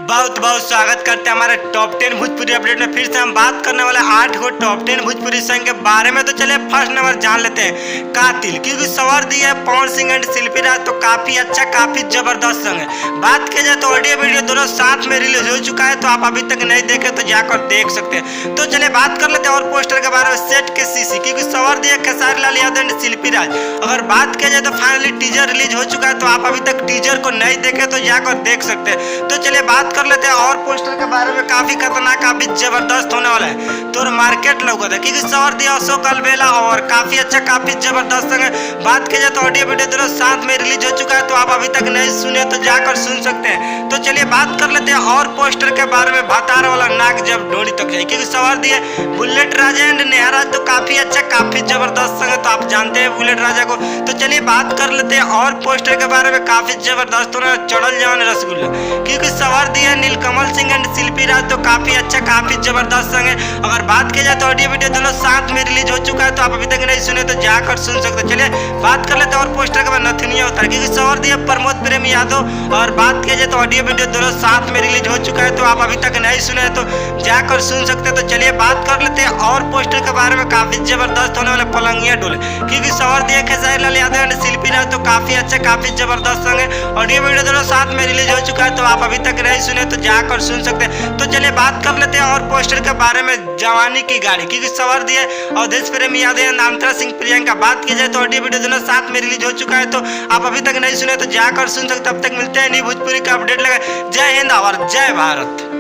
बहुत बहुत स्वागत करते हैं हमारे टॉप 10 भोजपुरी अपडेट में। फिर से हम बात करने वाले 8 गो टॉप 10 भोजपुरी सॉन्ग के बारे में। तो चलिए फर्स्ट नंबर जान लेते हैं कातिल, क्योंकि सवार दिया है पवन सिंह एंड शिल्पी राज, तो काफी अच्छा काफी जबरदस्त सॉन्ग है। बात की जाए तो ऑडियो वीडियो दोनों साथ में रिलीज हो चुका है, तो आप अभी तक नहीं देखे तो जाकर देख सकते हैं। तो चलिए बात कर लेते हैं और पोस्टर के बारे में। सेट के सीसी, क्योंकि सवार दिया खेसारी लाल यादव एंड शिल्पी राज। अगर बात की जाए तो फाइनली टीजर रिलीज हो चुका है, तो आप अभी तक टीजर को नहीं देखे तो जाकर देख सकते हैं। तो चलिए बात कर लेते हैं और पोस्टर के बारे में। काफी खतरनाक काफी जबरदस्त होने वाला है, तो मार्केट लोगों है, क्योंकि सवार दिया अशोक अलबेला और काफी अच्छा काफी जबरदस्त है। बात की जाए तो ऑडियो वीडियो दोनों साथ में रिलीज हो चुका है, तो आप अभी तक नहीं सुने तो जाकर सुन सकते हैं। तो चलिए बात कर लेते हैं और पोस्टर के बारे में। भतार वाला नाक जब डोरी तक जाए, क्योंकि सवार दिया बुलेट राजा एंड नेहा राज, तो काफी अच्छा काफी जबरदस्त है, तो आप जानते हैं बुलेट राजा को। तो चलिए बात कर लेते हैं और पोस्टर के बारे में। काफी जबरदस्त होना चढ़ल जाने रसगुल्ला, क्योंकि सवार दिया नीलकमल सिंह एंड शिल्पी राज, तो काफी अच्छा काफी जबरदस्त सॉन्ग है। अगर बात की जाए तो ऑडियो वीडियो दोनों साथ में रिलीज हो चुका है, तो आप अभी तक नहीं सुने तो जाकर सुन सकते। चलिए बात कर लेते हैं और पोस्टर के बाद नथुनिया उतार, क्योंकि सवार दिया प्रमोद प्रेम यादव। और बात की जाए तो ऑडियो वीडियो दोनों साथ में रिलीज हो चुका है, तो आप अभी तक नहीं सुने तो जाकर सुन सकते हैं। तो चलिए बात कर लेते हैं और पोस्टर के बारे में। काफी जबरदस्त होने वाले पलंगिया डोले, क्योंकि सवार दिया खेसारी लाल यादव एंड शिल्पी राज, तो काफी अच्छा काफी जबरदस्त सॉन्ग है। ऑडियो वीडियो दोनों साथ में रिलीज हो चुका है, तो आप अभी तक नहीं सुने तो जाकर सुन सकते हैं। तो चलिए बात कर लेते हैं और पोस्टर के बारे में। जवानी की गाड़ी, क्योंकि सवार दिए अवधेश प्रेम यादव नामतरा सिंह प्रियंका। बात की जाए तो ऑडियो वीडियो दोनों साथ में रिलीज हो चुका है, तो आप अभी तक नहीं सुने तो जाकर सुन सकते। तब तक मिलते हैं नहीं भोजपुरी का अपडेट लगा। जय हिंद और जय भारत।